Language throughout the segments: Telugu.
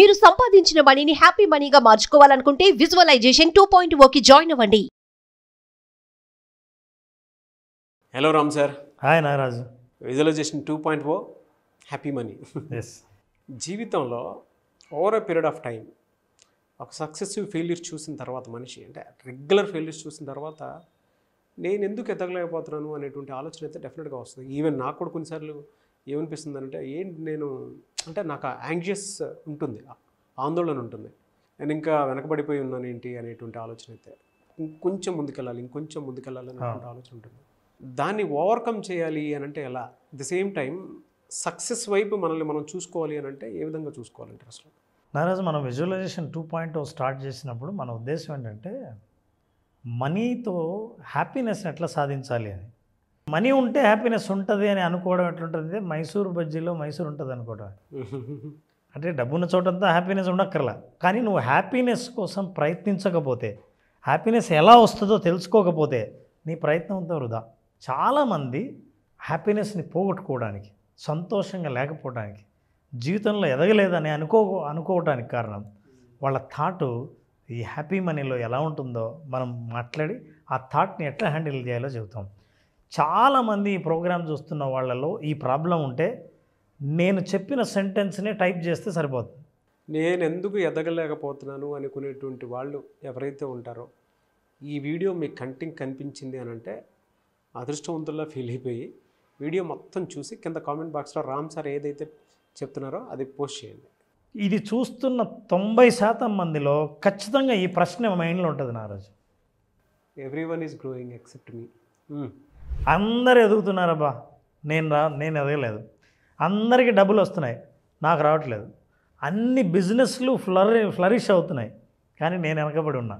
మీరు సంపాదించిన మనీని హ్యాపీ మనీగా మార్చుకోవాలనుకుంటే విజువలైజేషన్ 2.0కి జాయిన్ అవ్వండి. Hello Ram sir. Hi Nagaraju. Visualization 2.0 happy money. Yes. జీవితంలో over a period of time ఒక సక్సెసివ్ ఫెయిల్యూర్ చూసిన తర్వాత మనిషి అంటే రెగ్యులర్ ఫెయిల్యూర్స్ చూసిన తర్వాత నేను ఎందుకు ఎదగలేకపోతున్నాను అనేటువంటి ఆలోచన అయితే డెఫినెట్గా వస్తుంది. ఈవెన్ నాకు కూడా కొన్నిసార్లు ఏమనిపిస్తుంది అంటే ఏంటి నేను అంటే నాకు యాంగ్జియస్ ఉంటుంది, ఆందోళన ఉంటుంది, నేను ఇంకా వెనకబడిపోయి ఉన్నాను ఏంటి అనేటువంటి ఆలోచన అయితే ఇంకొంచెం ముందుకెళ్ళాలి అనేటువంటి ఆలోచన ఉంటుంది. దాన్ని ఓవర్కమ్ చేయాలి అని అంటే ఎలా, ది సేమ్ టైం సక్సెస్ వైపు మనల్ని మనం చూసుకోవాలి అని అంటే ఏ విధంగా చూసుకోవాలంటే అసలు నాగరాజు, మనం విజువలైజేషన్ 2.0 స్టార్ట్ చేసినప్పుడు మన ఉద్దేశం ఏంటంటే మనీతో హ్యాపీనెస్ని ఎట్లా సాధించాలి అని. మనీ ఉంటే హ్యాపీనెస్ ఉంటుంది అని అనుకోవడం ఎట్లుంటుంది, మైసూరు బజ్జీలో మైసూరు ఉంటుంది అనుకోవడం. అంటే డబ్బున్న చోటంతా హ్యాపీనెస్ ఉండక్కర్లా, కానీ నువ్వు హ్యాపీనెస్ కోసం ప్రయత్నించకపోతే, హ్యాపీనెస్ ఎలా వస్తుందో తెలుసుకోకపోతే నీ ప్రయత్నం అంతా వృధా. చాలామంది హ్యాపీనెస్ని పోగొట్టుకోవడానికి, సంతోషంగా లేకపోవడానికి, జీవితంలో ఎదగలేదని అనుకోవడానికి కారణం వాళ్ళ థాటు ఈ హ్యాపీ మనీలో ఎలా ఉంటుందో మనం మాట్లాడి ఆ థాట్ని ఎట్లా హ్యాండిల్ చేయాలో చెబుతాం. చాలామంది ఈ ప్రోగ్రామ్ చూస్తున్న వాళ్ళలో ఈ ప్రాబ్లం ఉంటే నేను చెప్పిన సెంటెన్స్ని టైప్ చేస్తే సరిపోతుంది. నేను ఎందుకు ఎదగలేకపోతున్నాను అనుకునేటువంటి వాళ్ళు ఎవరైతే ఉంటారో ఈ వీడియో మీ కంటికి కనిపించింది అని అంటే అదృష్టవంతుల్లా ఫీల్ అయిపోయి వీడియో మొత్తం చూసి కింద కామెంట్ బాక్స్లో రామ్ సార్ ఏదైతే చెప్తున్నారో అది పోస్ట్ చేయండి. ఇది చూస్తున్న 90% మందిలో ఖచ్చితంగా ఈ ప్రశ్న మైండ్లో ఉంటుంది నారాజు. ఎవ్రీవన్ ఈజ్ గ్రోయింగ్ ఎక్సెప్ట్ మీ. అందరు ఎదుగుతున్నారబ్బా, నేను ఎదగలేదు. అందరికీ డబ్బులు వస్తున్నాయి, నాకు రావట్లేదు. అన్ని బిజినెస్లు ఫ్లరిష్ అవుతున్నాయి, కానీ నేను వెనకబడి ఉన్నా.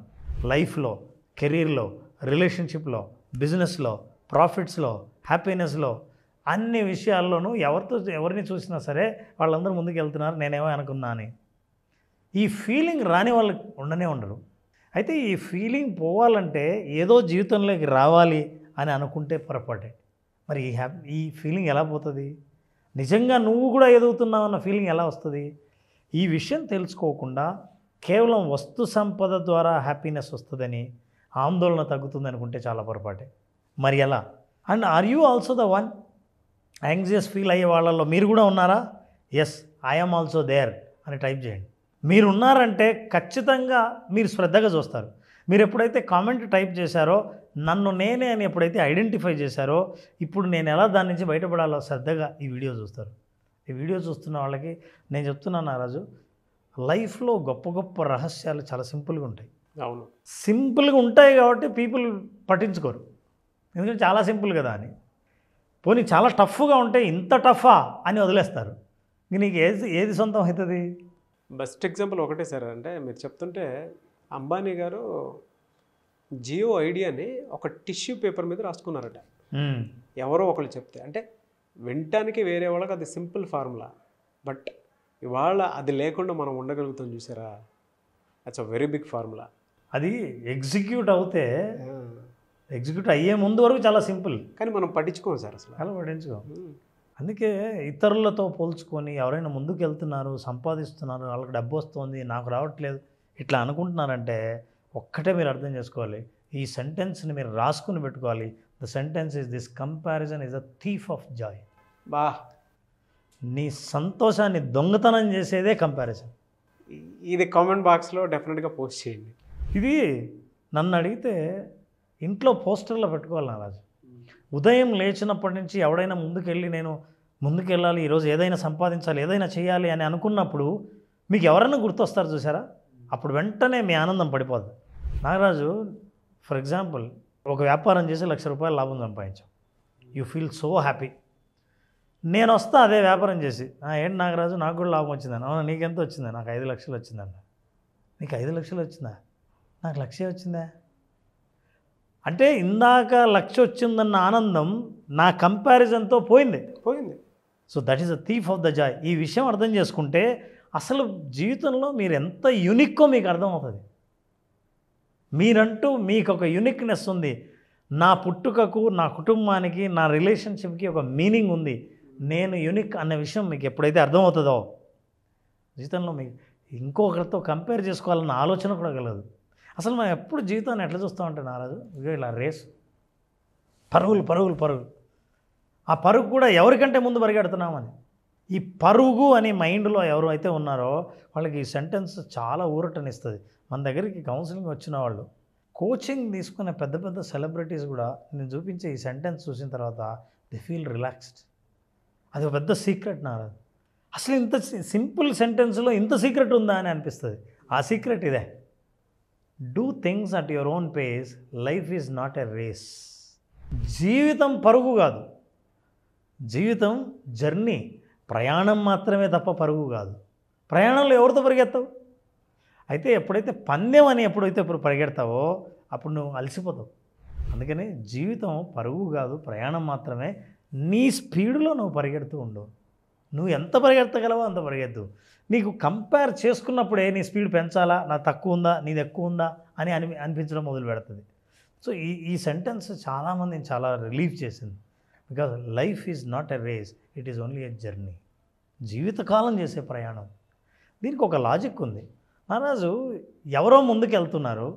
లైఫ్లో, కెరీర్లో, రిలేషన్షిప్లో, బిజినెస్లో, ప్రాఫిట్స్లో, హ్యాపీనెస్లో, అన్ని విషయాల్లోనూ ఎవరిని చూసినా సరే వాళ్ళందరూ ముందుకు వెళ్తున్నారు, నేనేమో అనుకున్నా అని. ఈ ఫీలింగ్ రాని వాళ్ళు ఉండనే ఉండరు. అయితే ఈ ఫీలింగ్ పోవాలంటే ఏదో జీవితంలోకి రావాలి అని అనుకుంటే పొరపాటే. మరి ఈ ఫీలింగ్ ఎలా పోతుంది? నిజంగా నువ్వు కూడా ఎదుగుతున్నావు అన్న ఫీలింగ్ ఎలా వస్తుంది? ఈ విషయం తెలుసుకోకుండా కేవలం వస్తు సంపద ద్వారా హ్యాపీనెస్ వస్తుందని, ఆందోళన తగ్గుతుంది అనుకుంటే చాలా పొరపాటే. మరి ఎలా? And are you also the one? Anxious feel అయ్యే వాళ్ళల్లో మీరు కూడా ఉన్నారా? ఎస్, ఐఎమ్ ఆల్సో దేర్ అని టైప్ చేయండి. మీరు ఉన్నారంటే ఖచ్చితంగా మీరు శ్రద్ధగా చూస్తారు. మీరు ఎప్పుడైతే కామెంట్ టైప్ చేశారో, నన్ను నేనే అని ఎప్పుడైతే ఐడెంటిఫై చేశారో, ఇప్పుడు నేను ఎలా దాని నుంచి బయటపడాలో శ్రద్ధగా ఈ వీడియో చూస్తారు. ఈ వీడియో చూస్తున్న వాళ్ళకి నేను చెప్తున్నాను నారాజు, లైఫ్లో గొప్ప గొప్ప రహస్యాలు చాలా సింపుల్గా ఉంటాయి. అవును, సింపుల్గా ఉంటాయి కాబట్టి పీపుల్ పట్టించుకోరు, ఎందుకంటే చాలా సింపుల్ కదా అని. పోనీ చాలా టఫ్గా ఉంటే ఇంత టఫా అని వదిలేస్తారు. నీకు ఏది సొంతం అవుతుంది? బెస్ట్ ఎగ్జాంపుల్ ఒకటే సార్. అంటే మీరు చెప్తుంటే అంబానీ గారు జియో ఐడియాని ఒక టిష్యూ పేపర్ మీద రాసుకున్నారట. ఎవరో ఒకళ్ళు చెప్తే, అంటే వినటానికి వేరే వాళ్ళకి అది సింపుల్ ఫార్ములా, బట్ ఇవాళ అది లేకుండా మనం ఉండగలుగుతాం చూసారా, that's a very big formula. అది ఎగ్జిక్యూట్ అయ్యే ముందు వరకు చాలా సింపుల్, కానీ మనం పట్టించుకోం సార్, అసలు అలా పట్టించుకోం. అందుకే ఇతరులతో పోల్చుకొని ఎవరైనా ముందుకు వెళ్తున్నారు, సంపాదిస్తున్నారు, వాళ్ళకి డబ్బు వస్తుంది, నాకు రావట్లేదు ఇట్లా అనుకుంటున్నారంటే ఒక్కటే మీరు అర్థం చేసుకోవాలి, ఈ సెంటెన్స్ని మీరు రాసుకుని పెట్టుకోవాలి. The sentence is this: comparison is a thief of Joy. బా, నీ సంతోషాన్ని దొంగతనం చేసేదే కంపారిజన్. ఇది కామెంట్ బాక్స్లో డెఫినెట్గా పోస్ట్ చేయండి. ఇది నన్ను అడిగితే ఇంట్లో పోస్టర్లో పెట్టుకోవాలి నారాజు. ఉదయం లేచినప్పటి నుంచి ఎవడైనా నేను ముందుకెళ్ళాలి, ఈరోజు ఏదైనా సంపాదించాలి, ఏదైనా చేయాలి అని అనుకున్నప్పుడు మీకు ఎవరైనా గుర్తొస్తారు చూసారా, అప్పుడు వెంటనే మీ ఆనందం పడిపోద్ది. నాగరాజు, ఫర్ ఎగ్జాంపుల్ ఒక వ్యాపారం చేసి ₹1,00,000 లాభం సంపాదించాం, యూ ఫీల్ సో హ్యాపీ. నేను వస్తా అదే వ్యాపారం చేసి, ఏంటి నాగరాజు నాకు కూడా లాభం వచ్చిందని. అవునా, నీకెంత వచ్చిందా? నాకు 5 లక్షలు వచ్చిందన్న. నీకు 5 లక్షలు వచ్చిందా? నాకు 1,00,000 వచ్చిందా? అంటే ఇందాక 1,00,000 వచ్చిందన్న ఆనందం నా కంపారిజన్తో పోయింది. So that is a thief of the Joy. ఈ విషయం అర్థం చేసుకుంటే అసలు జీవితంలో మీరు ఎంత యూనిక్కో మీకు అర్థమవుతుంది. మీరంటూ మీకు ఒక యూనిక్నెస్ ఉంది. నా పుట్టుకకు, నా కుటుంబానికి, నా రిలేషన్షిప్కి ఒక మీనింగ్ ఉంది. నేను యూనిక్ అన్న విషయం మీకు ఎప్పుడైతే అర్థమవుతుందో జీవితంలో మీకు ఇంకొకరితో కంపేర్ చేసుకోవాలన్న ఆలోచన కూడా కలదు. అసలు మనం ఎప్పుడు జీవితాన్ని ఎట్లా చూస్తామంటే నారాజు, ఇగో ఇలా రేసు, పరుగులు పరుగులు పరుగులు. ఆ పరుగు కూడా ఎవరికంటే ముందు పరిగెడుతున్నామని. ఈ పరుగు అని మైండ్లో ఎవరు అయితే ఉన్నారో వాళ్ళకి ఈ సెంటెన్స్ చాలా ఊరటనిస్తుంది. మన దగ్గరికి కౌన్సిలింగ్ వచ్చిన వాళ్ళు, కోచింగ్ తీసుకునే పెద్ద పెద్ద సెలబ్రిటీస్ కూడా నేను చూపించే ఈ సెంటెన్స్ చూసిన తర్వాత దే ఫీల్ రిలాక్స్డ్. అది ఒక పెద్ద సీక్రెట్ నారాజు. అసలు ఇంత సింపుల్ సెంటెన్స్లో ఇంత సీక్రెట్ ఉందా అని అనిపిస్తుంది. ఆ సీక్రెట్ ఇదే, do things at your own pace, life is not a race. జీవితం పరుగు కాదు, జీవితం జర్నీ, ప్రయాణం మాత్రమే తప్ప పరుగు కాదు. ప్రయాణంలో ఎవరితో పరిగెత్తావు? అయితే ఎప్పుడైతే పందెం అని ఎప్పుడైతే పరిగెడతావో అప్పుడు నువ్వు అలసిపోతావు. అందుకని జీవితం పరుగు కాదు, ప్రయాణం మాత్రమే. నీ స్పీడ్లో నువ్వు పరిగెడుతూ ఉండు. నువ్వు ఎంత పరిగెత్తగలవో అంత పరిగెత్తు. నీకు కంపేర్ చేసుకున్నప్పుడే నీ స్పీడ్ పెంచాలా, నా తక్కువ ఉందా, నీది ఎక్కువ ఉందా అని అనిపించడం మొదలు పెడుతుంది. సో ఈ సెంటెన్స్ చాలామందిని చాలా రిలీఫ్ చేసింది. Because life is not a race, it is only a journey. జీవితకాలం చేసే ప్రయాణం. దీనికి ఒక లాజిక్ ఉంది మహారాజు. ఎవరో ముందుకు వెళ్తున్నారు,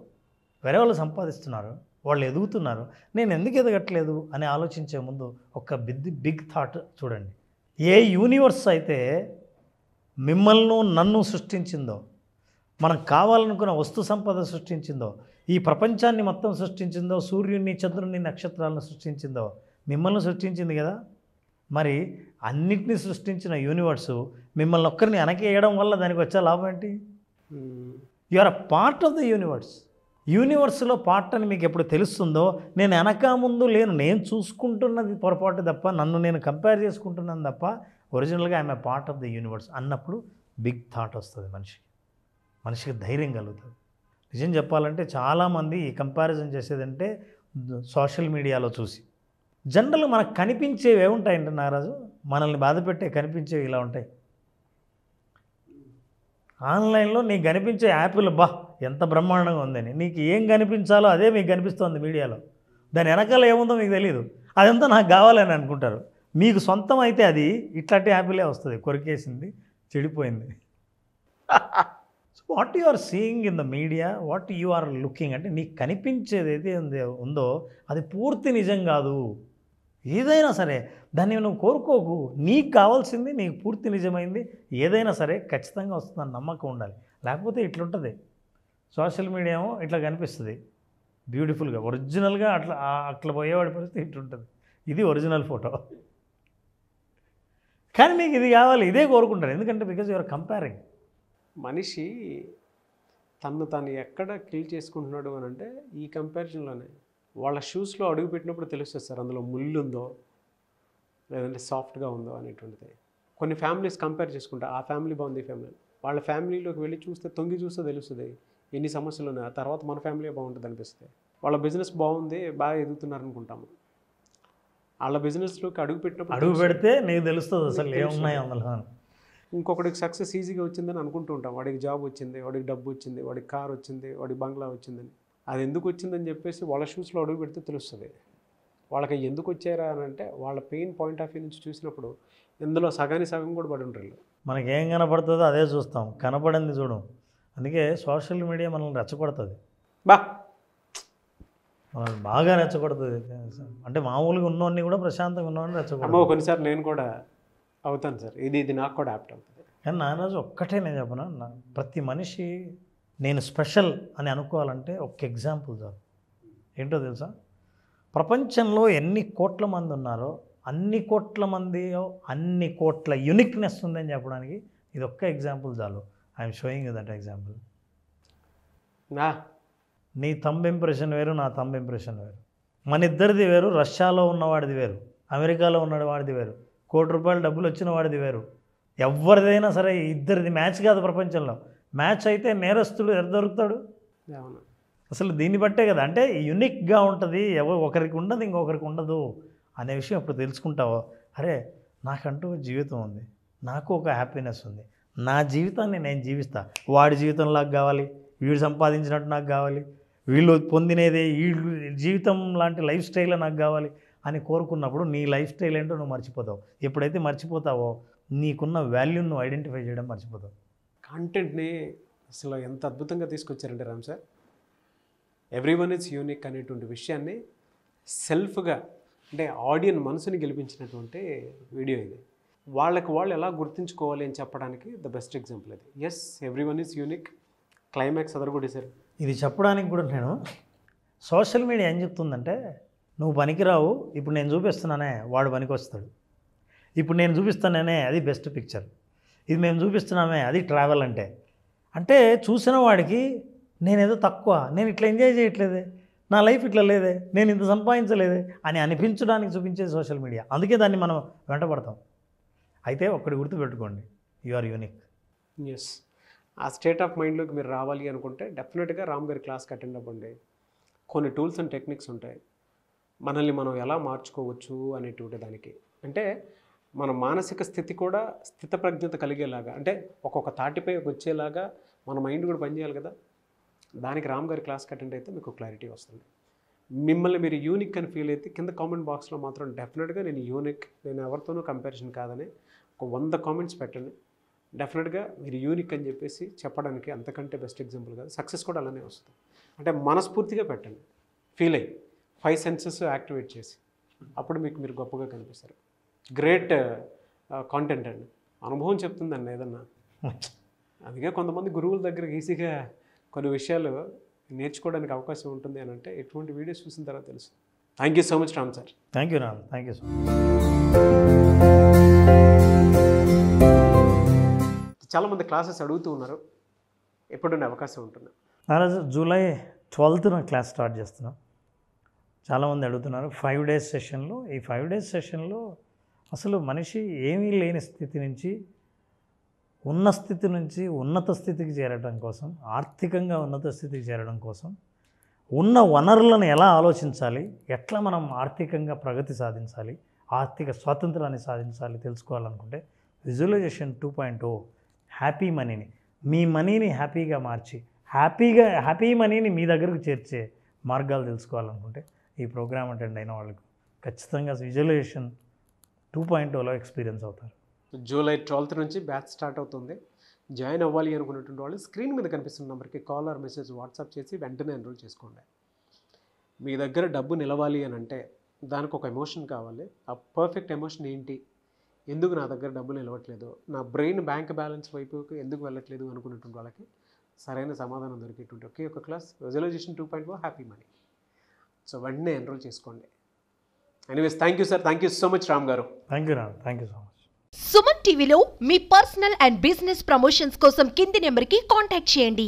వేరే వాళ్ళు సంపాదిస్తున్నారు, వాళ్ళు ఎదుగుతున్నారు, నేను ఎందుకు ఎదగట్లేదు అని ఆలోచించే ముందు ఒక బిగ్ థాట్ చూడండి. ఏ యూనివర్స్ అయితే మిమ్మల్ని నన్ను సృష్టించిందో, మనకు కావాలనుకున్న వస్తు సంపద సృష్టించిందో, ఈ ప్రపంచాన్ని మొత్తం సృష్టించిందో, సూర్యుడిని, చంద్రుడిని, నక్షత్రాలను సృష్టించిందో మిమ్మల్ని సృష్టించింది కదా. మరి అన్నిటినీ సృష్టించిన యూనివర్సు మిమ్మల్ని ఒక్కరిని వెనకేయడం వల్ల దానికి వచ్చే లాభం ఏంటి? You are a part of the universe. యూనివర్స్లో పార్ట్ అని మీకు ఎప్పుడు తెలుస్తుందో, నేను వెనక ముందు లేను, నేను చూసుకుంటున్నది పొరపాటు తప్ప, నన్ను నేను కంపేర్ చేసుకుంటున్నాను తప్ప, ఒరిజినల్గా I'm a part of the universe అన్నప్పుడు బిగ్ థాట్ వస్తుంది మనిషికి ధైర్యం కలుగుతుంది. నిజం చెప్పాలంటే చాలామంది ఈ కంపారిజన్ చేసేదంటే సోషల్ మీడియాలో చూసి. జనరల్ మనకు కనిపించేవి ఏముంటాయంటే నారాజు, మనల్ని బాధపెట్టే కనిపించేవి ఇలా ఉంటాయి. ఆన్లైన్లో నీకు కనిపించే యాప్లు ఎంత బ్రహ్మాండంగా ఉందని, నీకు ఏం కనిపించాలో అదే మీకు కనిపిస్తుంది మీడియాలో. దాని వెనకాల ఏముందో మీకు తెలియదు, అదంతా నాకు కావాలని అనుకుంటారు. మీకు సొంతం అయితే అది ఇట్లాంటి యాప్లే వస్తుంది, కొరికేసింది, చెడిపోయింది. So what you are seeing in the media, what you are looking అంటే నీకు కనిపించేది ఏదైతే ఉందో అది పూర్తి నిజం కాదు. ఏదైనా సరే దాన్ని నువ్వు కోరుకోకు. నీకు కావాల్సింది నీకు పూర్తి నిజమైంది ఏదైనా సరే ఖచ్చితంగా వస్తుందని నమ్మకం ఉండాలి. లేకపోతే ఇట్లుంటుంది. సోషల్ మీడియా ఏమో ఇట్లా కనిపిస్తుంది బ్యూటిఫుల్గా, ఒరిజినల్గా అట్లా పోయేవాడి పరిస్థితి ఇట్లుంటుంది. ఇది ఒరిజినల్ ఫోటో, కానీ నీకు ఇది కావాలి, ఇదే కోరుకుంటారు. ఎందుకంటే బికాజ్ యువర్ కంపేరింగ్. మనిషి తను ఎక్కడ కిల్ చేసుకుంటున్నాడు అని అంటే ఈ కంపారిజన్లోనే. వాళ్ళ షూస్లో అడుగు పెట్టినప్పుడు తెలుస్తుంది సార్, అందులో ముళ్ళు ఉందో లేదంటే సాఫ్ట్గా ఉందో అనేటువంటిది. కొన్ని ఫ్యామిలీస్ కంపేర్ చేసుకుంటా, ఆ ఫ్యామిలీ బాగుంది, ఈ ఫ్యామిలీ, వాళ్ళ ఫ్యామిలీలోకి వెళ్ళి చూస్తే, తొంగి చూస్తే తెలుస్తుంది ఎన్ని సమస్యలు ఉన్నాయి. ఆ తర్వాత మన ఫ్యామిలీ బాగుంటుంది అనిపిస్తుంది. వాళ్ళ బిజినెస్ బాగుంది, బాగా ఎదుగుతున్నారు అనుకుంటాము. వాళ్ళ బిజినెస్లోకి అడుగు పెడితే నీకు తెలుస్తుంది అసలు ఏమున్నాయి అందులో. ఇంకొకటికి సక్సెస్ ఈజీగా వచ్చిందని అనుకుంటూ ఉంటాం. వాడికి జాబ్ వచ్చింది, వాడికి డబ్బు వచ్చింది, వాడికి కార్ వచ్చింది, వాడికి బంగ్లా వచ్చిందని. అది ఎందుకు వచ్చిందని చెప్పేసి వాళ్ళ షూస్లో అడుగు పెడితే తెలుస్తుంది. వాళ్ళకి ఎందుకు వచ్చారా అని అంటే వాళ్ళ పెయిన్ పాయింట్ ఆఫ్ వ్యూ నుంచి చూసినప్పుడు ఇందులో సగం కూడా పడి ఉంటారు. మనకేం కనపడుతుందో అదే చూస్తాం, కనపడింది చూడం. అందుకే సోషల్ మీడియా మనల్ని రెచ్చగొడుతుంది, మనల్ని బాగా రెచ్చగొడుతుంది. అంటే మామూలుగా ఉన్నోన్ని కూడా ప్రశాంతంగా ఉన్నవాడిని రెచ్చగొడుతుంది. కొన్నిసార్లు నేను కూడా అవుతాను సార్, ఇది నాకు కూడా యాప్ట్ అవుతుంది. కానీ నారాజు ఒక్కటే నేను చెప్పనా, ప్రతి మనిషి నేను స్పెషల్ అని అనుకోవాలంటే ఒక ఎగ్జాంపుల్ చాలు. ఏంటో తెలుసా? ప్రపంచంలో ఎన్ని కోట్ల మంది ఉన్నారో అన్ని కోట్ల మంది అన్ని కోట్ల యూనిక్నెస్ ఉందని చెప్పడానికి ఇది ఒక్క ఎగ్జాంపుల్ చాలు. I'm showing you that example. నీ థంబ్ ఇంప్రెషన్ వేరు, నా థంబ్ ఇంప్రెషన్ వేరు, మన ఇద్దరిది వేరు, రష్యాలో ఉన్నవాడిది వేరు, అమెరికాలో ఉన్నవాడిది వేరు, ₹1,00,00,000 డబ్బులు వచ్చిన వాడిది వేరు. ఎవరిదైనా సరే ఇద్దరిది మ్యాచ్ కాదు. ప్రపంచంలో మ్యాచ్ అయితే నేరస్తుడు దొరుకుతాడు. అసలు దీన్ని బట్టే కదా, అంటే యూనిక్గా ఉంటుంది, ఒకరికి ఉండదు ఇంకొకరికి ఉండదు అనే విషయం ఎప్పుడు తెలుసుకుంటావో, అరే నాకంటూ జీవితం ఉంది, నాకు ఒక హ్యాపీనెస్ ఉంది, నా జీవితాన్ని నేను జీవిస్తా, వాడి జీవితం నాకు కావాలి, వీడు సంపాదించినట్టు నాకు కావాలి, వీళ్ళు పొందినేదే వీళ్ళు జీవితం లాంటి లైఫ్ స్టైల్ నాకు కావాలి అని కోరుకున్నప్పుడు నీ లైఫ్ స్టైల్ ఏంటో నువ్వు మర్చిపోతావు. ఎప్పుడైతే మర్చిపోతావో నీకున్న వాల్యూని నువ్వు ఐడెంటిఫై చేయడం మర్చిపోతావు. కాంటెంట్ని అసలు ఎంత అద్భుతంగా తీసుకొచ్చారంటే Ram sir, everyone is unique అనేటువంటి విషయాన్ని సెల్ఫ్గా అంటే ఆడియన్ మనసుని గెలిపించినటువంటి వీడియో ఇది. వాళ్ళకి వాళ్ళు ఎలా గుర్తుంచుకోవాలి అని చెప్పడానికి ద బెస్ట్ ఎగ్జాంపుల్ అది. Yes, everyone is unique, climax అదరగొట్టేశారు. ఇది చెప్పడానికి కూడా నేను సోషల్ మీడియా ఏం చెప్తుందంటే, నువ్వు పనికిరావు, ఇప్పుడు నేను చూపిస్తున్నానే వాడు పనికి వస్తాడు, ఇప్పుడు నేను చూపిస్తానే అది బెస్ట్ పిక్చర్, ఇది మేము చూపిస్తున్నామే అది ట్రావెల్ అంటే చూసిన వాడికి నేనేదో తక్కువ, నేను ఇట్లా ఎంజాయ్ చేయట్లేదే, నా లైఫ్ ఇట్లా లేదే, నేను ఇంత సంపాదించలేదే అని అనిపించడానికి చూపించే సోషల్ మీడియా. అందుకే దాన్ని మనం వెంటపడతాం. అయితే ఒక్కటి గుర్తుపెట్టుకోండి, యు ఆర్ యూనిక్. ఎస్, ఆ స్టేట్ ఆఫ్ మైండ్లోకి మీరు రావాలి అనుకుంటే డెఫినెట్గా రామ్ గారి క్లాస్కి అటెండ్ అవ్వండి. కొన్ని టూల్స్ అండ్ టెక్నిక్స్ ఉంటాయి, మనల్ని మనం ఎలా మార్చుకోవచ్చు అనేటువంటి దానికి. అంటే మన మానసిక స్థితి కూడా స్థితప్రజ్ఞత కలిగేలాగా, అంటే ఒక్కొక్క తాటిపై వచ్చేలాగా మన మైండ్ కూడా పనిచేయాలి కదా. దానికి రామ్ గారి క్లాస్కి అటెండ్ అయితే మీకు క్లారిటీ వస్తుంది. మిమ్మల్ని మీరు యూనిక్ అని ఫీల్ అయితే కింద కామెంట్ బాక్స్లో మాత్రం డెఫినెట్గా నేను యూనిక్, నేను ఎవరితోనూ కంపారిజన్ కాదని ఒక 100 కామెంట్స్ పెట్టండి. డెఫినెట్గా మీరు యూనిక్ అని చెప్పేసి చెప్పడానికి అంతకంటే బెస్ట్ ఎగ్జాంపుల్ కాదు. సక్సెస్ కూడా అలానే వస్తుంది. అంటే మనస్ఫూర్తిగా పెట్టండి, ఫీల్ అయ్యి 5 సెన్సెస్ యాక్టివేట్ చేసి, అప్పుడు మీకు మీరు గొప్పగా కనిపిస్తారు. గ్రేట్ కాంటెంట్ అండి, అనుభవం చెప్తుందండి ఏదన్నా. అందుకే కొంతమంది గురువుల దగ్గర ఈజీగా కొన్ని విషయాలు నేర్చుకోవడానికి అవకాశం ఉంటుంది అని అంటే ఎటువంటి వీడియోస్ చూసిన తర్వాత తెలుసు. Thank you so much Ram sir. Thank you Ram, thank you so much. చాలామంది క్లాసెస్ అడుగుతూ ఉన్నారు, ఎప్పుడున్న అవకాశం ఉంటుంది? నారాజు జూలై 12th క్లాస్ స్టార్ట్ చేస్తున్నాం. చాలామంది అడుగుతున్నారు 5 days సెషన్లో. ఈ 5 days సెషన్లో అసలు మనిషి ఏమీ లేని స్థితి నుంచి, ఉన్న స్థితి నుంచి ఉన్నత స్థితికి చేరడం కోసం, ఆర్థికంగా ఉన్నత స్థితికి చేరడం కోసం ఉన్న వనరులను ఎలా ఆలోచించాలి, ఎట్లా మనం ఆర్థికంగా ప్రగతి సాధించాలి, ఆర్థిక స్వాతంత్రాన్ని సాధించాలి తెలుసుకోవాలనుకుంటే విజువలైజేషన్ 2.0 హ్యాపీ మనీని, మీ మనీని హ్యాపీగా మార్చి హ్యాపీ మనీని మీ దగ్గరకు చేర్చే మార్గాలు తెలుసుకోవాలనుకుంటే ఈ ప్రోగ్రామ్ అటెండ్ అయిన వాళ్ళకు ఖచ్చితంగా విజువలైజేషన్ 2.0లో ఎక్స్పీరియన్స్ అవుతారు. జూలై 12th నుంచి బ్యాచ్ స్టార్ట్ అవుతుంది. జాయిన్ అవ్వాలి అనుకున్నటువంటి వాళ్ళు స్క్రీన్ మీద కనిపిస్తున్న నెంబర్కి కాల్ ఆర్ మెసేజ్ వాట్సాప్ చేసి వెంటనే ఎన్రోల్ చేసుకోండి. మీ దగ్గర డబ్బు నిలవాలి అని అంటే దానికి ఒక ఎమోషన్ కావాలి. ఆ పర్ఫెక్ట్ ఎమోషన్ ఏంటి, ఎందుకు నా దగ్గర డబ్బు నిలవట్లేదు, నా బ్రెయిన్ బ్యాంక్ బ్యాలెన్స్ వైపుకి ఎందుకు వెళ్ళట్లేదు అనుకున్నటువంటి వాళ్ళకి సరైన సమాధానం దొరికేటువంటి ఒకే ఒక class visualization 2.0 happy money. So వెంటనే ఎన్రోల్ చేసుకోండి. Anyways, thank you sir, thank you so much Ram garu. Thank you Ram, thank you so much. Suman టీవీలో మీ పర్సనల్ అండ్ బిజినెస్ ప్రమోషన్స్ కోసం కింది నెంబర్కి కాంటాక్ట్ చేయండి.